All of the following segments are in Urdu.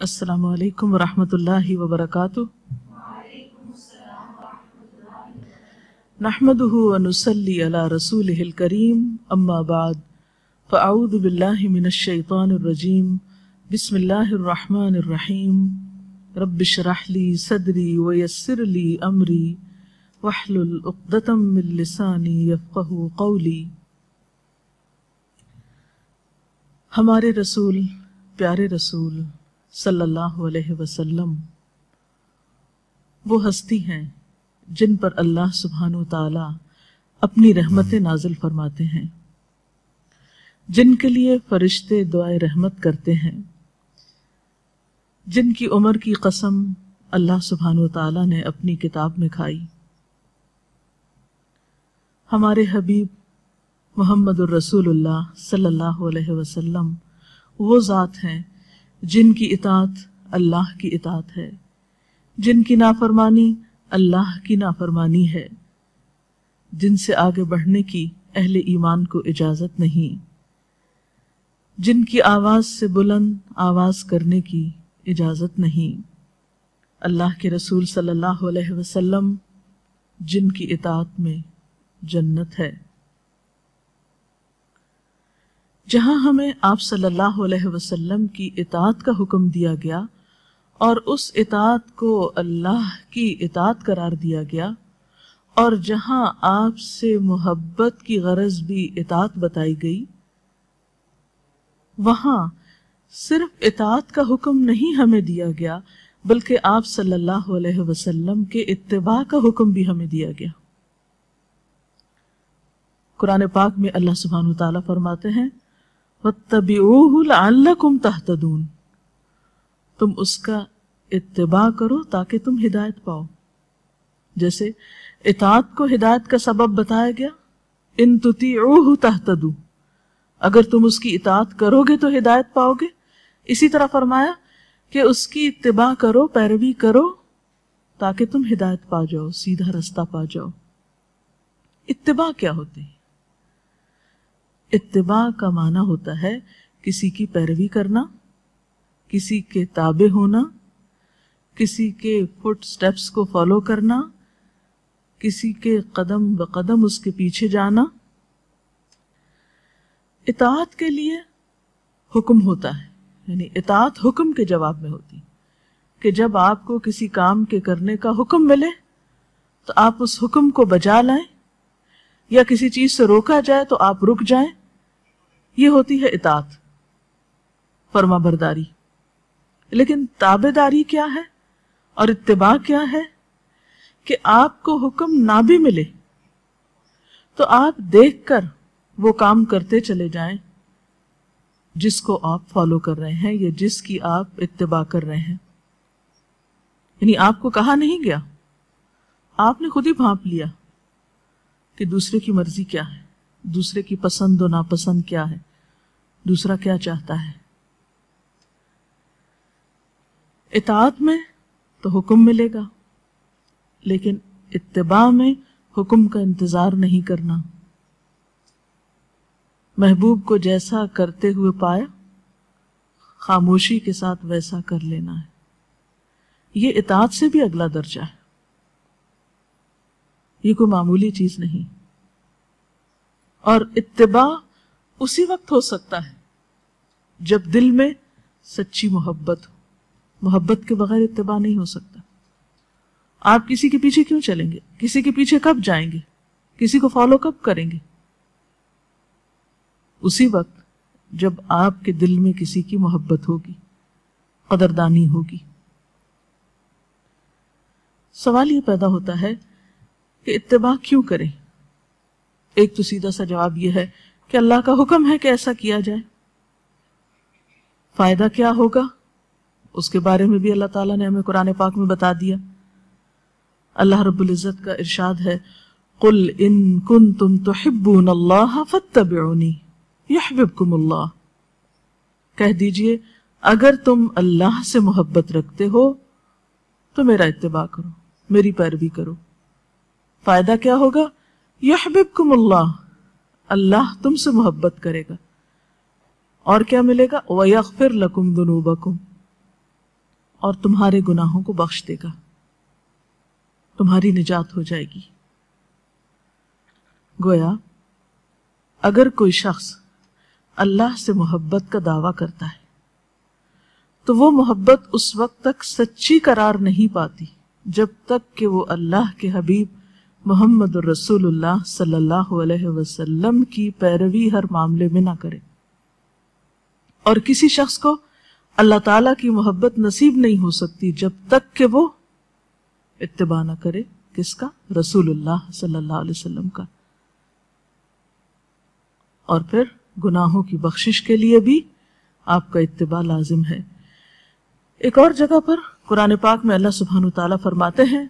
السلام علیکم ورحمۃ اللہ وبرکاتہ۔ نحمده ونصلی علی رسولہ الکریم، اما بعد فاعوذ باللہ من الشیطان الرجیم، بسم اللہ الرحمن الرحیم۔ رب اشرح لی صدری ویسر لی امری واحلل عقدۃ من لسانی یفقہوا قولی۔ ہمارے رسول، پیارے رسول صلی اللہ علیہ وسلم وہ ہستی ہیں جن پر اللہ سبحانہ و تعالی اپنی رحمتیں نازل فرماتے ہیں، جن کے لیے فرشتے دعائے رحمت کرتے ہیں، جن کی عمر کی قسم اللہ سبحانہ و تعالی نے اپنی کتاب میں کھائی۔ ہمارے حبیب محمد الرسول اللہ صلی اللہ علیہ وسلم وہ ذات ہیں جن کی اطاعت اللہ کی اطاعت ہے، جن کی نافرمانی اللہ کی نافرمانی ہے، جن سے آگے بڑھنے کی اہل ایمان کو اجازت نہیں، جن کی آواز سے بلند آواز کرنے کی اجازت نہیں، اللہ کے رسول صلی اللہ علیہ وسلم جن کی اطاعت میں جنت ہے۔ جہاں ہمیں آپ صلی اللہ علیہ وسلم کی اطاعت کا حکم دیا گیا اور اس اطاعت کو اللہ کی اطاعت قرار دیا گیا، اور جہاں آپ سے محبت کی غرض بھی اطاعت بتائی گئی، وہاں صرف اطاعت کا حکم نہیں ہمیں دیا گیا بلکہ آپ صلی اللہ علیہ وسلم کے اتباع کا حکم بھی ہمیں دیا گیا۔ قرآن پاک میں اللہ سبحانہ وتعالی فرماتے ہیں وَاتَّبِعُوهُ لَعَلَّكُمْ تَهْتَدُونَ، تم اس کا اتباع کرو تاکہ تم ہدایت پاؤ۔ جیسے اطاعت کو ہدایت کا سبب بتایا گیا، ان تطیعوہ تہتدوا، اگر تم اس کی اطاعت کرو گے تو ہدایت پاؤ گے۔ اسی طرح فرمایا کہ اس کی اتباع کرو، پیروی کرو تاکہ تم ہدایت پا جاؤ، سیدھا رستہ پا جاؤ۔ اتباع کیا ہوتی ہے؟ اتباع کا معنی ہوتا ہے کسی کی پیروی کرنا، کسی کے تابع ہونا، کسی کے فٹ سٹیپس کو فالو کرنا، کسی کے قدم بقدم اس کے پیچھے جانا۔ اطاعت کے لیے حکم ہوتا ہے، یعنی اطاعت حکم کے جواب میں ہوتی کہ جب آپ کو کسی کام کے کرنے کا حکم ملے تو آپ اس حکم کو بجا لائیں، یا کسی چیز سے روکا جائے تو آپ رک جائیں، یہ ہوتی ہے اطاعت، فرما برداری۔ لیکن تابعداری کیا ہے اور اتباع کیا ہے؟ کہ آپ کو حکم نہ بھی ملے تو آپ دیکھ کر وہ کام کرتے چلے جائیں جس کو آپ فالو کر رہے ہیں یا جس کی آپ اتباع کر رہے ہیں۔ یعنی آپ کو کہا نہیں گیا، آپ نے خود ہی بھانپ لیا کہ دوسرے کی مرضی کیا ہے، دوسرے کی پسند و ناپسند کیا ہے، دوسرا کیا چاہتا ہے۔ اطاعت میں تو حکم ملے گا، لیکن اتباع میں حکم کا انتظار نہیں کرنا۔ محبوب کو جیسا کرتے ہوئے پایا، خاموشی کے ساتھ ویسا کر لینا ہے۔ یہ اطاعت سے بھی اگلا درجہ ہے، یہ کوئی معمولی چیز نہیں۔ اور اتباع اسی وقت ہو سکتا ہے جب دل میں سچی محبت ہو۔ محبت کے بغیر اتباع نہیں ہو سکتا۔ آپ کسی کے پیچھے کیوں چلیں گے؟ کسی کے پیچھے کب جائیں گے؟ کسی کو فالو کب کریں گے؟ اسی وقت جب آپ کے دل میں کسی کی محبت ہوگی، قدردانی ہوگی۔ سوال یہ پیدا ہوتا ہے کہ اتباع کیوں کریں؟ ایک تو سیدھا سا جواب یہ ہے کہ اللہ کا حکم ہے کہ ایسا کیا جائے۔ فائدہ کیا ہوگا اس کے بارے میں بھی اللہ تعالیٰ نے ہمیں قرآن پاک میں بتا دیا۔ اللہ رب العزت کا ارشاد ہے قُلْ إِن كُنتُمْ تُحِبُّونَ اللَّهَ فَاتَّبِعُونِي يُحْبِبْكُمُ اللَّهُ، کہہ دیجئے اگر تم اللہ سے محبت رکھتے ہو تو میرا اتباع کرو، میری پیروی کرو۔ فائدہ کیا ہوگا؟ یحببکم اللہ، اللہ تم سے محبت کرے گا۔ اور کیا ملے گا؟ وَيَغْفِرْ لَكُمْ ذُنُوبَكُمْ، اور تمہارے گناہوں کو بخش دے گا، تمہاری نجات ہو جائے گی۔ گویا اگر کوئی شخص اللہ سے محبت کا دعویٰ کرتا ہے تو وہ محبت اس وقت تک سچی قرار نہیں پاتی جب تک کہ وہ اللہ کے حبیب محمد الرسول اللہ صلی اللہ علیہ وسلم کی پیروی ہر معاملے میں نہ کرے۔ اور کسی شخص کو اللہ تعالیٰ کی محبت نصیب نہیں ہو سکتی جب تک کہ وہ اتباع نہ کرے، کس کا؟ رسول اللہ صلی اللہ علیہ وسلم کا۔ اور پھر گناہوں کی بخشش کے لیے بھی آپ کا اتباع لازم ہے۔ ایک اور جگہ پر قرآن پاک میں اللہ سبحانہ وتعالیٰ فرماتے ہیں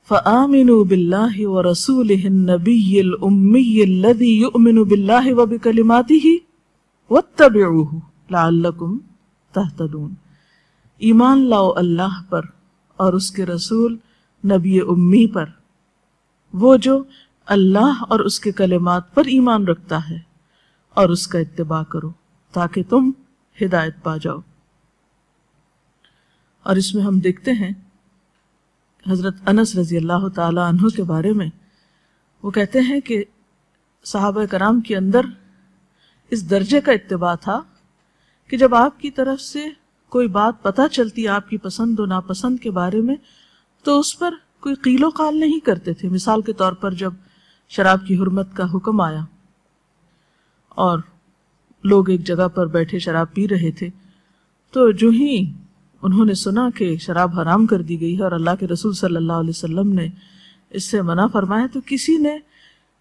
فَآمِنُوا بِاللَّهِ وَرَسُولِهِ النَّبِيِّ الْأُمِّيِّ الَّذِي يُؤْمِنُ بِاللَّهِ وَبِكَلِمَاتِهِ وَاتَّبِعُوهُ لَعَلَّكُمْ تَهْتَدُونَ، ایمان لاؤ اللہ پر اور اس کے رسول نبی امی پر، وہ جو اللہ اور اس کے کلمات پر ایمان رکھتا ہے، اور اس کا اتباع کرو تاکہ تم ہدایت پا جاؤ۔ اور اس میں ہم دیکھتے ہیں حضرت انس رضی اللہ تعالی عنہ کے بارے میں، وہ کہتے ہیں کہ صحابہ کرام کے اندر اس درجے کا اتباع تھا کہ جب آپ کی طرف سے کوئی بات پتہ چلتی آپ کی پسند و ناپسند کے بارے میں تو اس پر کوئی قیل و قال نہیں کرتے تھے۔ مثال کے طور پر جب شراب کی حرمت کا حکم آیا اور لوگ ایک جگہ پر بیٹھے شراب پی رہے تھے، تو جو ہی انہوں نے سنا کہ شراب حرام کر دی گئی ہے اور اللہ کے رسول صلی اللہ علیہ وسلم نے اس سے منع فرمایا، تو کسی نے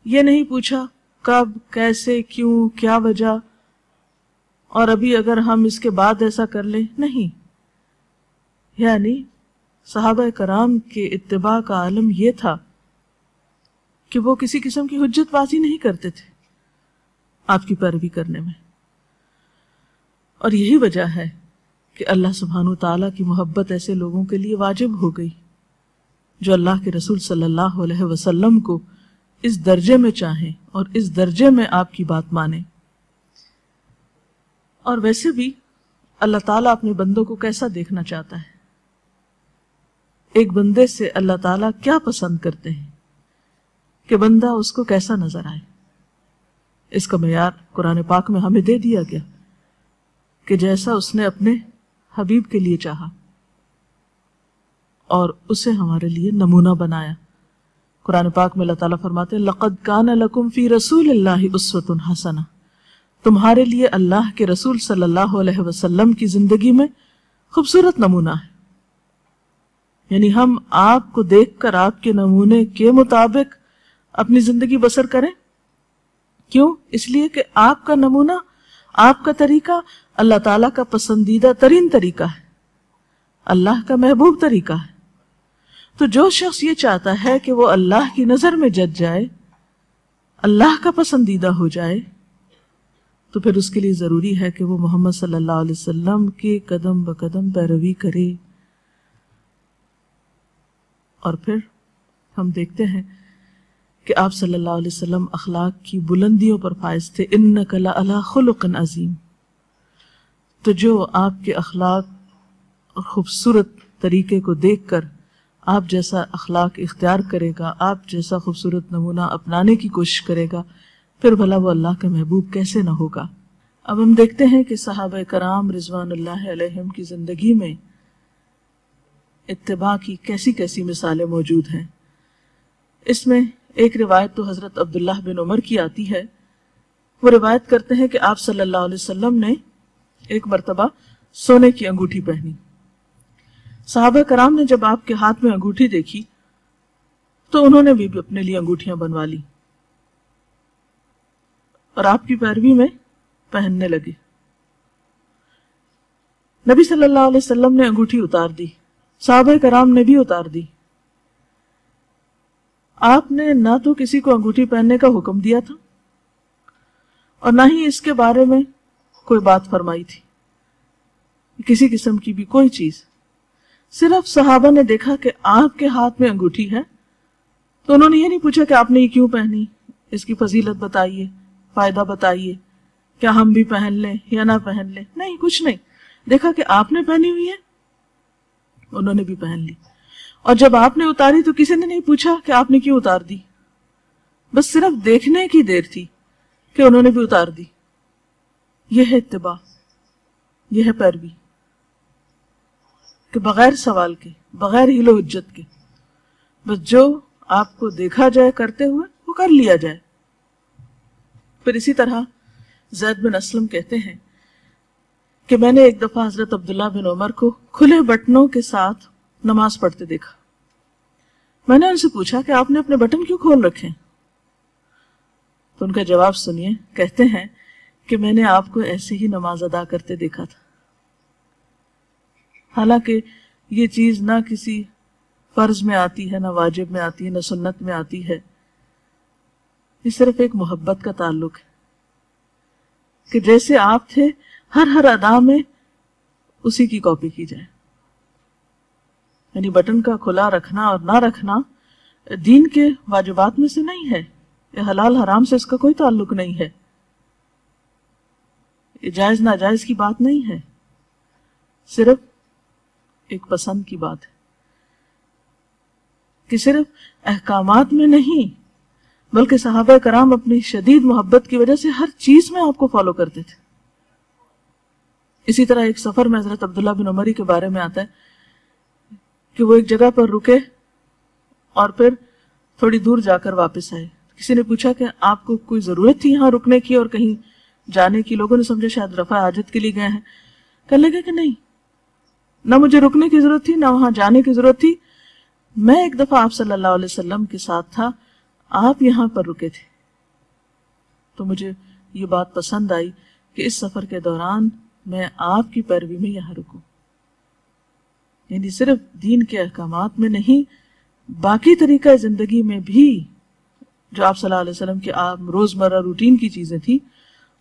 یہ نہیں پوچھا کب، کیسے، کیوں، کیا وجہ، اور ابھی اگر ہم اس کے بعد ایسا کر لیں، نہیں۔ یعنی صحابہ کرام کے اتباع کا عالم یہ تھا کہ وہ کسی قسم کی حجت بازی نہیں کرتے تھے آپ کی پیروی کرنے میں۔ اور یہی وجہ ہے کہ اللہ سبحانہ تعالیٰ کی محبت ایسے لوگوں کے لیے واجب ہو گئی جو اللہ کے رسول صلی اللہ علیہ وسلم کو اس درجے میں چاہیں اور اس درجے میں آپ کی بات مانیں۔ اور ویسے بھی اللہ تعالیٰ اپنے بندوں کو کیسا دیکھنا چاہتا ہے؟ ایک بندے سے اللہ تعالیٰ کیا پسند کرتے ہیں کہ بندہ اس کو کیسا نظر آئے؟ اس کا معیار قرآن پاک میں ہمیں دے دیا گیا کہ جیسا اس نے اپنے حبیب کے لیے چاہا اور اسے ہمارے لیے نمونہ بنایا۔ قرآن پاک میں اللہ تعالیٰ فرماتے ہیں لَقَدْ كَانَ لَكُمْ فِي رَسُولِ اللَّهِ أُسْوَةٌ حَسَنَةٌ، تمہارے لیے اللہ کے رسول صلی اللہ علیہ وسلم کی زندگی میں خوبصورت نمونہ ہے۔ یعنی ہم آپ کو دیکھ کر آپ کے نمونے کے مطابق اپنی زندگی بسر کریں۔ کیوں؟ اس لیے کہ آپ کا نمونہ، آپ کا طریقہ اللہ تعالیٰ کا پسندیدہ ترین طریقہ ہے، اللہ کا محبوب طریقہ ہے۔ تو جو شخص یہ چاہتا ہے کہ وہ اللہ کی نظر میں جج جائے، اللہ کا پسندیدہ ہو جائے، تو پھر اس کے لیے ضروری ہے کہ وہ محمد صلی اللہ علیہ وسلم کے قدم بقدم پیروی کرے۔ اور پھر ہم دیکھتے ہیں کہ آپ صلی اللہ علیہ وسلم اخلاق کی بلندیوں پر فائز تھے۔ اِنَّكَ لَعَلَىٰ خُلُقٍ عَظِيمٍ، تو جو آپ کے اخلاق اور خوبصورت طریقے کو دیکھ کر آپ جیسا اخلاق اختیار کرے گا، آپ جیسا خوبصورت نمونہ اپنانے کی کوشش کرے گا، پھر بھلا وہ اللہ کا محبوب کیسے نہ ہوگا۔ اب ہم دیکھتے ہیں کہ صحابہ کرام رضوان اللہ علیہم کی زندگی میں اتباع کی کیسی کیسی مثالیں موجود ہیں۔ اس میں ایک روایت تو حضرت عبداللہ بن عمر کی آتی ہے، وہ روایت کرتے ہیں کہ آپ صلی اللہ علیہ وسلم نے ایک مرتبہ سونے کی انگوٹھی پہنی۔ صحابہ کرام نے جب آپ کے ہاتھ میں انگوٹھی دیکھی تو انہوں نے بھی اپنے لیے انگوٹھیاں بنوا لی اور آپ کی پیروی میں پہننے لگے۔ نبی صلی اللہ علیہ وسلم نے انگوٹھی اتار دی، صحابہ کرام نے بھی اتار دی۔ آپ نے نہ تو کسی کو انگوٹھی پہننے کا حکم دیا تھا اور نہ ہی اس کے بارے میں کوئی بات فرمائی تھی، کسی قسم کی بھی کوئی چیز۔ صرف صحابہ نے دیکھا کہ آپ کے ہاتھ میں انگوٹھی ہے تو انہوں نے یہ نہیں پوچھا کہ آپ نے یہ کیوں پہنی، اس کی فضیلت بتائیے، فائدہ بتائیے، کیا ہم بھی پہن لیں یا نہ پہن لیں، نہیں، کچھ نہیں۔ دیکھا کہ آپ نے پہنی ہوئی ہے، انہوں نے بھی پہن لی، اور جب آپ نے اتاری تو کسی نے نہیں پوچھا کہ آپ نے کیوں اتار دی، بس صرف دیکھنے کی دیر تھی کہ انہوں نے بھی اتار دی۔ یہ ہے اتباع، یہ ہے پیروی، کہ بغیر سوال کے، بغیر حیل و حجت کے، بس جو آپ کو دیکھا جائے کرتے ہوئے وہ کر لیا جائے۔ پھر اسی طرح زید بن اسلم کہتے ہیں کہ میں نے ایک دفعہ حضرت عبداللہ بن عمر کو کھلے بٹنوں کے ساتھ نماز پڑھتے دیکھا۔ میں نے ان سے پوچھا کہ آپ نے اپنے بٹن کیوں کھول رکھے؟ تو ان کا جواب سنیے، کہتے ہیں کہ میں نے آپ کو ایسے ہی نماز ادا کرتے دیکھا تھا، حالانکہ یہ چیز نہ کسی فرض میں آتی ہے، نہ واجب میں آتی ہے، نہ سنت میں آتی ہے، یہ صرف ایک محبت کا تعلق ہے کہ جیسے آپ تھے ہر ادا میں اسی کی کاپی کی جائے۔ یعنی بٹن کا کھلا رکھنا اور نہ رکھنا دین کے واجبات میں سے نہیں ہے، یہ حلال حرام سے اس کا کوئی تعلق نہیں ہے، یہ جائز ناجائز کی بات نہیں ہے، صرف ایک پسند کی بات ہے کہ صرف احکامات میں نہیں بلکہ صحابہ کرام اپنی شدید محبت کی وجہ سے ہر چیز میں آپ کو فالو کرتے تھے۔ اسی طرح ایک سفر میں حضرت عبداللہ بن عمر کے بارے میں آتا ہے کہ وہ ایک جگہ پر رکے اور پھر تھوڑی دور جا کر واپس آئے۔ کسی نے پوچھا کہ آپ کو کوئی ضرورت تھی یہاں رکنے کی اور کہیں جانے کی؟ لوگوں نے سمجھا شاید رفع حاجت کے لیے گئے ہیں۔ کہنے لگے کہ نہیں، نہ مجھے رکنے کی ضرورت تھی نہ وہاں جانے کی ضرورت تھی، میں ایک دفعہ آپ صلی اللہ علیہ وسلم کے ساتھ تھا، آپ یہاں پر رکے تھے، تو مجھے یہ بات پسند آئی کہ اس سفر کے دوران میں آپ کی پیروی میں یہاں رکوں۔ یعنی صرف دین کے احکامات میں نہیں، باقی طریقہ زندگی میں بھی جو آپ صلی اللہ علیہ وسلم کے عام روزمرہ روٹین کی چیزیں تھیں،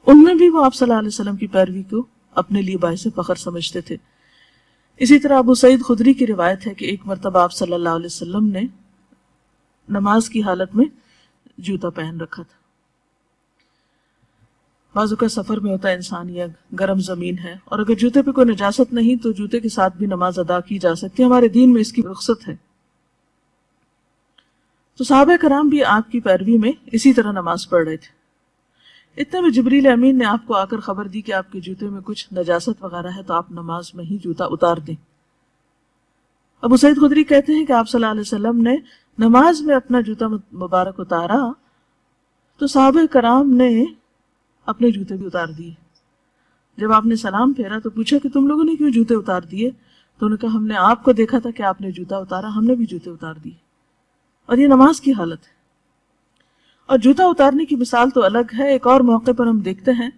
ان میں بھی وہ آپ صلی اللہ علیہ وسلم کی پیروی کو اپنے لیے باعث فخر سمجھتے تھے۔ اسی طرح ابو سعید خدری کی روایت ہے کہ ایک مرتبہ آپ صلی اللہ علیہ وسلم نے نماز کی حالت میں جوتا پہن رکھا تھا۔ بعض اوقات سفر میں ہوتا ہے انسان یا گرم زمین ہے، اور اگر جوتے پہ کوئی نجاست نہیں تو جوتے کے ساتھ بھی نماز ادا کی جا سکتی ہے، ہمارے دین میں اس کی رخصت ہے۔ تو صحابہ کرام بھی آپ کی پیروی میں اسی طرح نماز پڑھ رہے تھے۔ اتنے میں جبریل امین نے آپ کو آ کر خبر دی کہ آپ کے جوتے میں کچھ نجاست وغیرہ ہے، تو آپ نماز میں ہی جوتا اتار دیں۔ ابو سعید خدری کہتے ہیں کہ آپ صلی اللہ علیہ وسلم نے نماز میں اپنا جوتا مبارک اتارا تو صحابہ کرام نے اپنے جوتے بھی اتار دیے۔ جب آپ نے سلام پھیرا تو پوچھا کہ تم لوگوں نے کیوں جوتے اتار دیے؟ تو انہوں نے کہا ہم نے آپ کو دیکھا تھا کہ آپ نے جوتا اتارا، ہم نے بھی جوتے اتار دیے، اور یہ نماز کی حالت ہے۔ اور جوتا اتارنے کی مثال تو الگ ہے۔ ایک اور موقع پر ہم دیکھتے ہیں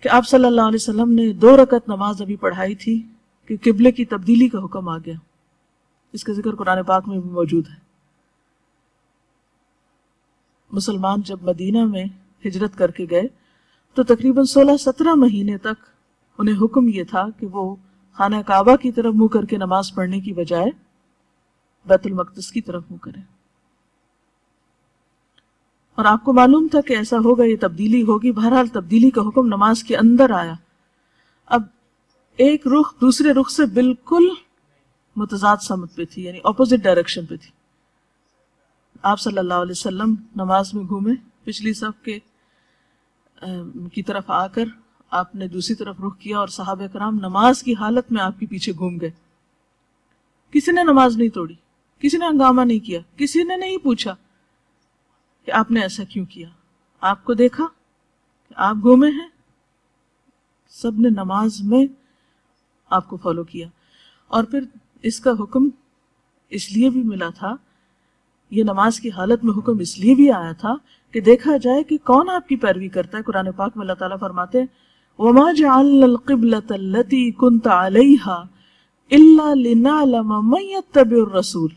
کہ آپ صلی اللہ علیہ وسلم نے 2 رکعت نماز ابھی پڑھائی تھی کہ قبلے کی تبدیلی کا حکم آ گیا۔ اس کا ذکر قرآن پاک میں بھی موجود ہے۔ مسلمان جب مدینہ میں ہجرت کر کے گئے تو تقریباً 16-17 مہینے تک انہیں حکم یہ تھا کہ وہ خانہ کعبہ کی طرف منہ کر کے نماز پڑھنے کی بجائے بیت المقدس کی طرف منہ کریں، اور آپ کو معلوم تھا کہ ایسا ہوگا، یہ تبدیلی ہوگی۔ بہرحال تبدیلی کا حکم نماز کے اندر آیا۔ اب ایک رخ دوسرے رخ سے بالکل متضاد سمت پہ تھی، یعنی اپوزٹ ڈائریکشن پہ تھی۔ آپ صلی اللہ علیہ وسلم نماز میں گھومے، پچھلی صف کی طرف آ کر آپ نے دوسری طرف رخ کیا، اور صحابہ کرام نماز کی حالت میں آپ کے پیچھے گھوم گئے۔ کسی نے نماز نہیں توڑی، کسی نے ہنگامہ نہیں کیا، کسی نے نہیں پوچھا کہ آپ نے ایسا کیوں کیا۔ آپ کو دیکھا کہ آپ گھومے ہیں، سب نے نماز میں آپ کو فالو کیا۔ اور پھر اس کا حکم اس لیے بھی ملا تھا، یہ نماز کی حالت میں حکم اس لیے بھی آیا تھا کہ دیکھا جائے کہ کون آپ کی پیروی کرتا ہے۔ قرآن پاک میں اللہ تعالیٰ فرماتے ہیں وَمَا جَعَلْنَا الْقِبْلَةَ الَّتِي كُنْتَ عَلَيْهَا إِلَّا لِنَعْلَمَ مَن يَتَّبِعُ الرَّسُولَ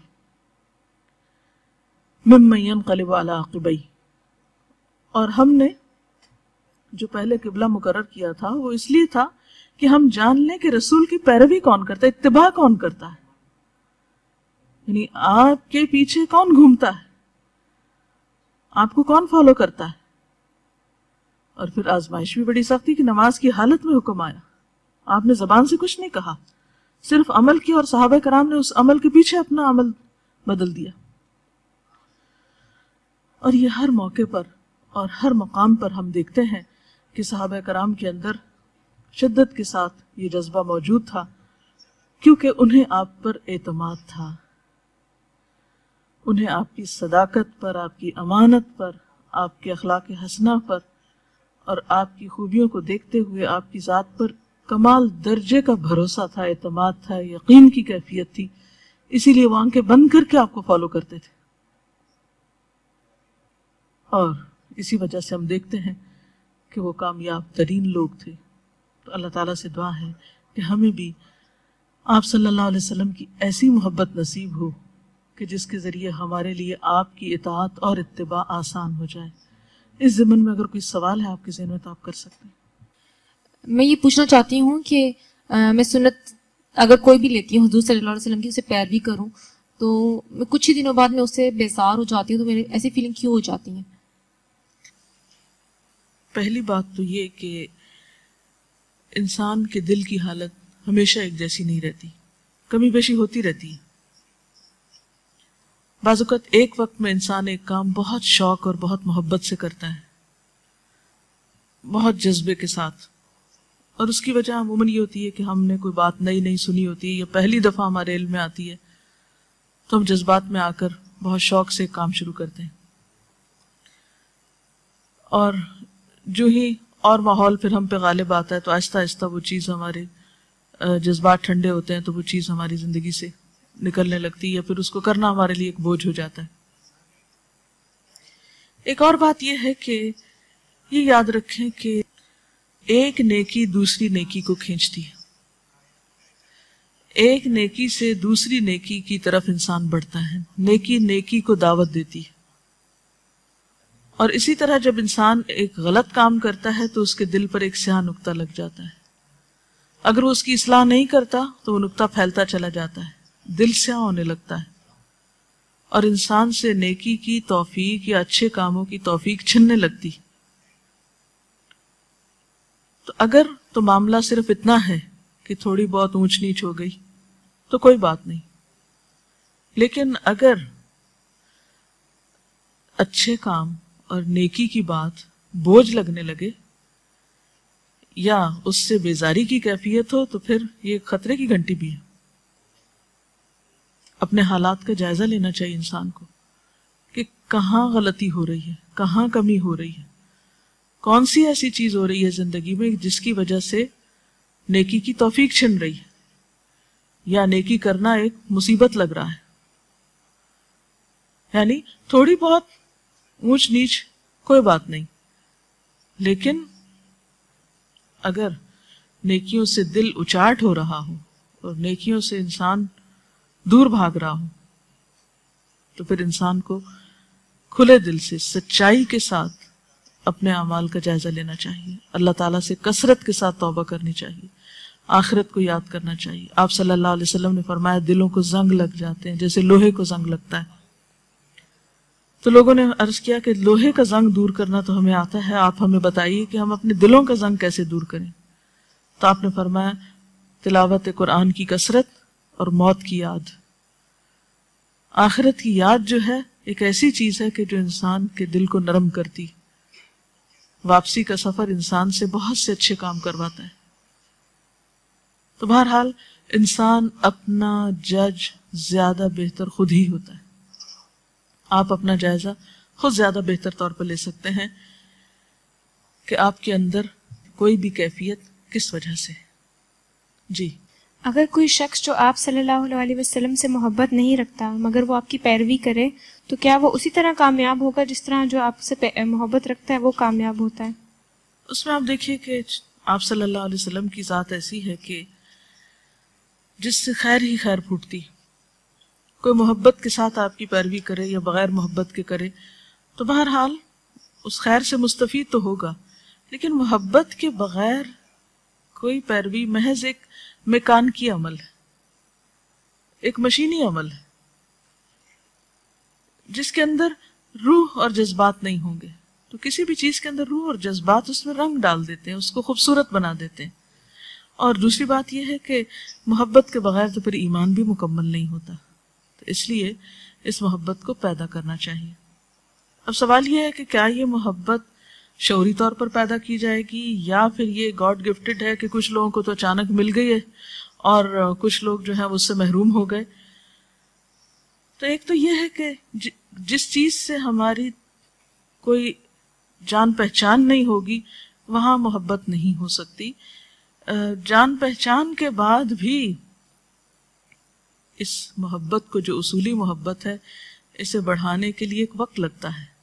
مِمَّن يَنقَلِبُ عَلَىٰ عَقِبَيْهِ، اور ہم نے جو پہلے قبلہ مقرر کیا تھا وہ اس لیے تھا کہ ہم جان لیں کہ رسول کی پیروی کون کرتا ہے، اتباع کون کرتا ہے، یعنی آپ کے پیچھے کون گھومتا ہے، آپ کو کون فالو کرتا ہے۔ اور پھر آزمائش بھی بڑی سخت تھی کہ نماز کی حالت میں حکم آیا، آپ نے زبان سے کچھ نہیں کہا، صرف عمل کیا اور صحابہ کرام نے اس عمل کے پیچھے اپنا عمل بدل دیا. اور یہ ہر موقع پر اور ہر مقام پر ہم دیکھتے ہیں کہ صحابہ کرام کے اندر شدت کے ساتھ یہ جذبہ موجود تھا، کیونکہ انہیں آپ پر اعتماد تھا، انہیں آپ کی صداقت پر، آپ کی امانت پر، آپ کے اخلاق حسنہ پر اور آپ کی خوبیوں کو دیکھتے ہوئے آپ کی ذات پر کمال درجے کا بھروسہ تھا، اعتماد تھا، یقین کی کیفیت تھی. اسی لیے وہ آنکھیں بند کر کے آپ کو فالو کرتے تھے. اور اسی وجہ سے ہم دیکھتے ہیں کہ وہ کامیاب ترین لوگ تھے. تو اللہ تعالیٰ سے دعا ہے کہ ہمیں بھی آپ صلی اللہ علیہ وسلم کی ایسی محبت نصیب ہو کہ جس کے ذریعے ہمارے لیے آپ کی اطاعت اور اتباع آسان ہو جائے. اس ضمن میں اگر کوئی سوال ہے آپ کے ذہن میں تو آپ کر سکتے ہیں. میں یہ پوچھنا چاہتی ہوں کہ میں سنت اگر کوئی بھی لیتی ہوں حضور صلی اللہ علیہ وسلم کی، اسے پیروی کروں، تو میں کچھ ہی دنوں بعد میں اس سے بیزار ہو جاتی ہوں، تو میرے ایسی فیلنگ کیوں ہو جاتی ہیں؟ پہلی بات تو یہ کہ انسان کے دل کی حالت ہمیشہ ایک جیسی نہیں رہتی، کمی بیشی ہوتی رہتی ہے. بعض اوقات ایک وقت میں انسان ایک کام بہت شوق اور بہت محبت سے کرتا ہے، بہت جذبے کے ساتھ، اور اس کی وجہ عموماً یہ ہوتی ہے کہ ہم نے کوئی بات نئی نہیں سنی ہوتی ہے یا پہلی دفعہ ہمارے علم میں آتی ہے، تو ہم جذبات میں آ کر بہت شوق سے کام شروع کرتے ہیں. اور جو ہی اور ماحول پھر ہم پہ غالب آتا ہے تو آہستہ آہستہ وہ چیز، ہمارے جذبات ٹھنڈے ہوتے ہیں تو وہ چیز ہماری زندگی سے نکلنے لگتی ہے، یا پھر اس کو کرنا ہمارے لیے ایک بوجھ ہو جاتا ہے. ایک اور بات یہ ہے کہ یہ یاد رکھیں کہ ایک نیکی دوسری نیکی کو کھینچتی ہے، ایک نیکی سے دوسری نیکی کی طرف انسان بڑھتا ہے، نیکی نیکی کو دعوت دیتی ہے. اور اسی طرح جب انسان ایک غلط کام کرتا ہے تو اس کے دل پر ایک سیاہ نقطہ لگ جاتا ہے. اگر وہ اس کی اصلاح نہیں کرتا تو وہ نقطہ پھیلتا چلا جاتا ہے، دل سیاہ ہونے لگتا ہے، اور انسان سے نیکی کی توفیق یا اچھے کاموں کی توفیق چھننے لگتی. تو اگر تو معاملہ صرف اتنا ہے کہ تھوڑی بہت اونچ نیچ ہو گئی تو کوئی بات نہیں، لیکن اگر اچھے کام اور نیکی کی بات بوجھ لگنے لگے یا اس سے بیزاری کی کیفیت ہو تو پھر یہ خطرے کی گھنٹی بھی ہے. اپنے حالات کا جائزہ لینا چاہیے انسان کو کہ کہاں غلطی ہو رہی ہے، کہاں کمی ہو رہی ہے، کون سی ایسی چیز ہو رہی ہے زندگی میں جس کی وجہ سے نیکی کی توفیق چھن رہی ہے یا نیکی کرنا ایک مصیبت لگ رہا ہے. یعنی تھوڑی بہت اونچ نیچ کوئی بات نہیں، لیکن اگر نیکیوں سے دل اچاٹ ہو رہا ہو اور نیکیوں سے انسان دور بھاگ رہا ہو تو پھر انسان کو کھلے دل سے سچائی کے ساتھ اپنے اعمال کا جائزہ لینا چاہیے، اللہ تعالیٰ سے کثرت کے ساتھ توبہ کرنی چاہیے، آخرت کو یاد کرنا چاہیے. آپ صلی اللہ علیہ وسلم نے فرمایا دلوں کو زنگ لگ جاتے ہیں جیسے لوہے کو زنگ لگتا ہے. تو لوگوں نے عرض کیا کہ لوہے کا زنگ دور کرنا تو ہمیں آتا ہے، آپ ہمیں بتائیے کہ ہم اپنے دلوں کا زنگ کیسے دور کریں. تو آپ نے فرمایا تلاوت قرآن کی کثرت اور موت کی یاد. آخرت کی یاد جو ہے ایک ایسی چیز ہے کہ جو انسان کے دل کو نرم کرتی، واپسی کا سفر انسان سے بہت سے اچھے کام کرواتا ہے. تو بہرحال انسان اپنا جج زیادہ بہتر خود ہی ہوتا ہے. آپ اپنا جائزہ خود زیادہ بہتر طور پر لے سکتے ہیں کہ آپ کے اندر کوئی بھی کیفیت کس وجہ سے. جی، اگر کوئی شخص جو آپ صلی اللہ علیہ وسلم سے محبت نہیں رکھتا مگر وہ آپ کی پیروی کرے تو کیا وہ اسی طرح کامیاب ہوگا جس طرح جو آپ سے محبت رکھتا ہے وہ کامیاب ہوتا ہے؟ اس میں آپ دیکھیے کہ آپ صلی اللہ علیہ وسلم کی ذات ایسی ہے کہ جس سے خیر ہی خیر پھوٹتی. کوئی محبت کے ساتھ آپ کی پیروی کرے یا بغیر محبت کے کرے تو بہرحال اس خیر سے مستفید تو ہوگا، لیکن محبت کے بغیر کوئی پیروی محض ایک میکانکی عمل ہے، ایک مشینی عمل ہے جس کے اندر روح اور جذبات نہیں ہوں گے. تو کسی بھی چیز کے اندر روح اور جذبات اس میں رنگ ڈال دیتے ہیں، اس کو خوبصورت بنا دیتے ہیں. اور دوسری بات یہ ہے کہ محبت کے بغیر تو پھر ایمان بھی مکمل نہیں ہوتا، تو اس لیے اس محبت کو پیدا کرنا چاہیے۔ اب سوال یہ ہے کہ کیا یہ محبت شعوری طور پر پیدا کی جائے گی یا پھر یہ گاڈ گفٹڈ ہے کہ کچھ لوگوں کو تو اچانک مل گئی ہے اور کچھ لوگ جو ہیں اس سے محروم ہو گئے۔ تو ایک تو یہ ہے کہ جس چیز سے ہماری کوئی جان پہچان نہیں ہوگی وہاں محبت نہیں ہو سکتی۔ جان پہچان کے بعد بھی اس محبت کو، جو اصولی محبت ہے، اسے بڑھانے کے لیے ایک وقت لگتا ہے۔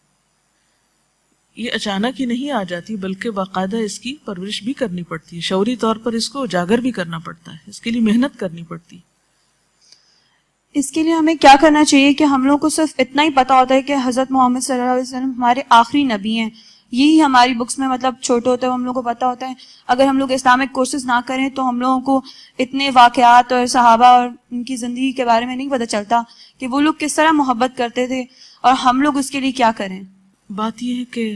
یہ اچانک ہی نہیں آ جاتی، بلکہ باقاعدہ اس کی پرورش بھی کرنی پڑتی ہے، شعوری طور پر اس کو اجاگر بھی کرنا پڑتا ہے، اس کے لیے محنت کرنی پڑتی ہے۔ اس کے لیے ہمیں کیا کرنا چاہیے کہ ہم لوگ کو صرف اتنا ہی پتا ہوتا ہے کہ حضرت محمد صلی اللہ علیہ وسلم ہمارے آخری نبی ہیں، یہی ہماری بکس میں مطلب چھوٹے ہوتے ہیں ہم لوگ کو پتا ہوتا ہے۔ اگر ہم لوگ اسلامک کورسز نہ کریں تو ہم لوگوں کو اتنے واقعات اور صحابہ اور ان کی زندگی کے بارے میں نہیں پتہ چلتا کہ وہ لوگ کس طرح محبت کرتے تھے اور ہم لوگ اس کے لیے کیا کریں۔ بات یہ ہے کہ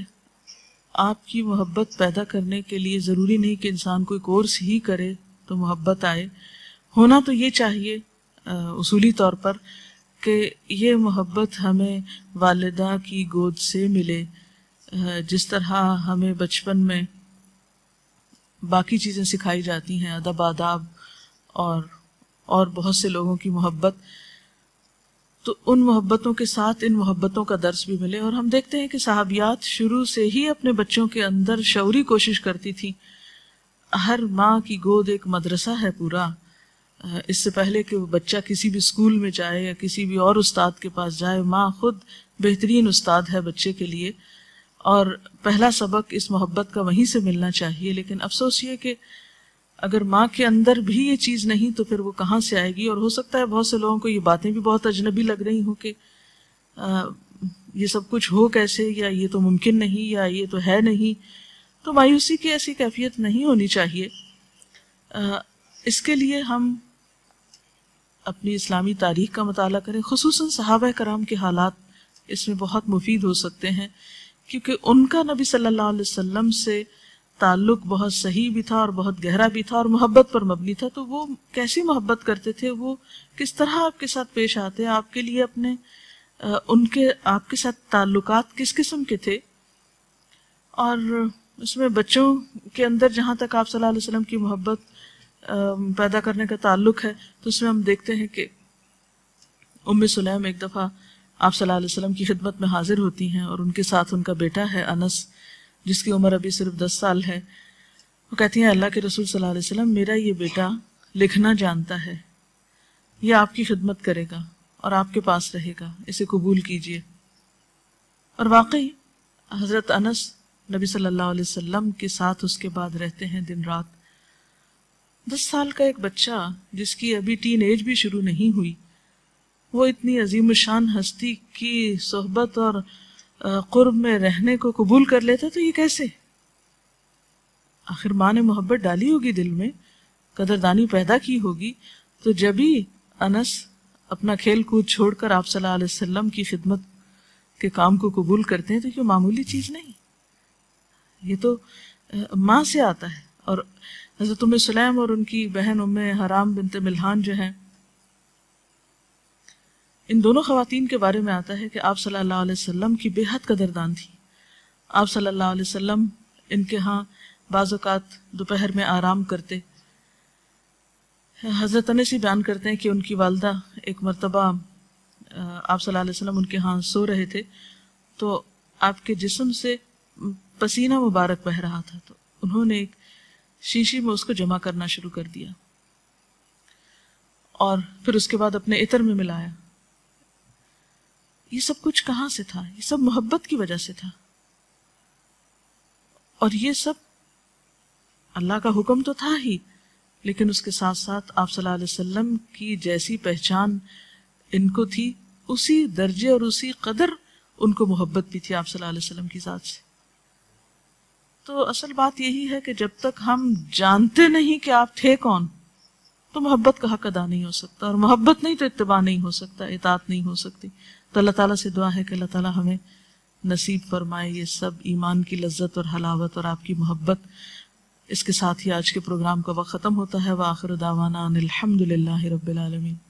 آپ کی محبت پیدا کرنے کے لیے ضروری نہیں کہ انسان کوئی کورس ہی کرے تو محبت آئے۔ ہونا تو یہ چاہیے اصولی طور پر کہ یہ محبت ہمیں والدہ کی گود سے ملے، جس طرح ہمیں بچپن میں باقی چیزیں سکھائی جاتی ہیں، ادب آداب اور بہت سے لوگوں کی محبت، تو ان محبتوں کے ساتھ ان محبتوں کا درس بھی ملے۔ اور ہم دیکھتے ہیں کہ صحابیات شروع سے ہی اپنے بچوں کے اندر شعوری کوشش کرتی تھی۔ ہر ماں کی گود ایک مدرسہ ہے پورا، اس سے پہلے کہ وہ بچہ کسی بھی اسکول میں جائے یا کسی بھی اور استاد کے پاس جائے، ماں خود بہترین استاد ہے بچے کے لیے، اور پہلا سبق اس محبت کا وہیں سے ملنا چاہیے۔ لیکن افسوس یہ کہ اگر ماں کے اندر بھی یہ چیز نہیں تو پھر وہ کہاں سے آئے گی؟ اور ہو سکتا ہے بہت سے لوگوں کو یہ باتیں بھی بہت اجنبی لگ رہی ہوں کہ یہ سب کچھ ہو کیسے، یا یہ تو ممکن نہیں، یا یہ تو ہے نہیں۔ تو مایوسی کی ایسی کیفیت نہیں ہونی چاہیے۔ اس کے لیے ہم اپنی اسلامی تاریخ کا مطالعہ کریں، خصوصاً صحابہ کرام کے حالات اس میں بہت مفید ہو سکتے ہیں، کیونکہ ان کا نبی صلی اللہ علیہ وسلم سے تعلق بہت صحیح بھی تھا اور بہت گہرا بھی تھا اور محبت پر مبنی تھا۔ تو وہ کیسی محبت کرتے تھے، وہ کس طرح آپ کے ساتھ پیش آتے، آپ کے لیے اپنے آپ کے ساتھ تعلقات کس قسم کے تھے۔ اور اس میں بچوں کے اندر جہاں تک آپ صلی اللہ علیہ وسلم کی محبت پیدا کرنے کا تعلق ہے، تو اس میں ہم دیکھتے ہیں کہ ام سلیم ایک دفعہ آپ صلی اللہ علیہ وسلم کی خدمت میں حاضر ہوتی ہیں، اور ان کے ساتھ ان کا بیٹا ہے انس، جس کی عمر ابھی صرف 10 سال ہے۔ وہ کہتی ہیں اللہ کے رسول صلی اللہ علیہ وسلم، میرا یہ بیٹا لکھنا جانتا ہے، یہ آپ کی خدمت کرے گا اور آپ کے پاس رہے گا، اسے قبول کیجئے۔ اور واقعی حضرت انس نبی صلی اللہ علیہ وسلم کے ساتھ اس کے بعد رہتے ہیں دن رات۔ 10 سال کا ایک بچہ جس کی ابھی ٹین ایج بھی شروع نہیں ہوئی، وہ اتنی عظیم الشان ہستی کی صحبت اور قرب میں رہنے کو قبول کر لیتا، تو یہ کیسے؟ آخر ماں نے محبت ڈالی ہوگی دل میں، قدردانی پیدا کی ہوگی، تو جبھی انس اپنا کھیل کود چھوڑ کر آپ صلی اللہ علیہ وسلم کی خدمت کے کام کو قبول کرتے ہیں، تو یہ معمولی چیز نہیں، یہ تو ماں سے آتا ہے۔ اور حضرت ام سلیم اور ان کی بہن ام حرام بنت ملحان جو ہیں، ان دونوں خواتین کے بارے میں آتا ہے کہ آپ صلی اللہ علیہ وسلم کی بے حد قدردان تھی۔ آپ صلی اللہ علیہ وسلم ان کے ہاں بعض اوقات دوپہر میں آرام کرتے۔ حضرت انس ہی بیان کرتے ہیں کہ ان کی والدہ ایک مرتبہ آپ صلی اللہ علیہ وسلم ان کے ہاں سو رہے تھے، تو آپ کے جسم سے پسینہ مبارک بہہ رہا تھا، تو انہوں نے ایک شیشی میں اس کو جمع کرنا شروع کر دیا اور پھر اس کے بعد اپنے عطر میں ملایا۔ یہ سب کچھ کہاں سے تھا؟ یہ سب محبت کی وجہ سے تھا، اور یہ سب اللہ کا حکم تو تھا ہی، لیکن اس کے ساتھ ساتھ آپ صلی اللہ علیہ وسلم کی جیسی پہچان ان کو تھی، اسی درجے اور اسی قدر ان کو محبت بھی تھی آپ صلی اللہ علیہ وسلم کی ذات سے۔ تو اصل بات یہی ہے کہ جب تک ہم جانتے نہیں کہ آپ تھے کون، تو محبت کا حق ادا نہیں ہو سکتا، اور محبت نہیں تو اتباع نہیں ہو سکتا، اطاعت نہیں ہو سکتی۔ تو اللہ تعالیٰ سے دعا ہے کہ اللہ تعالیٰ ہمیں نصیب فرمائے یہ سب ایمان کی لذت اور حلاوت اور آپ کی محبت اس کے ساتھ ہی آج کے پروگرام کا وقت ختم ہوتا ہے. وآخر دعوانا ان الحمد للہ رب العالمین.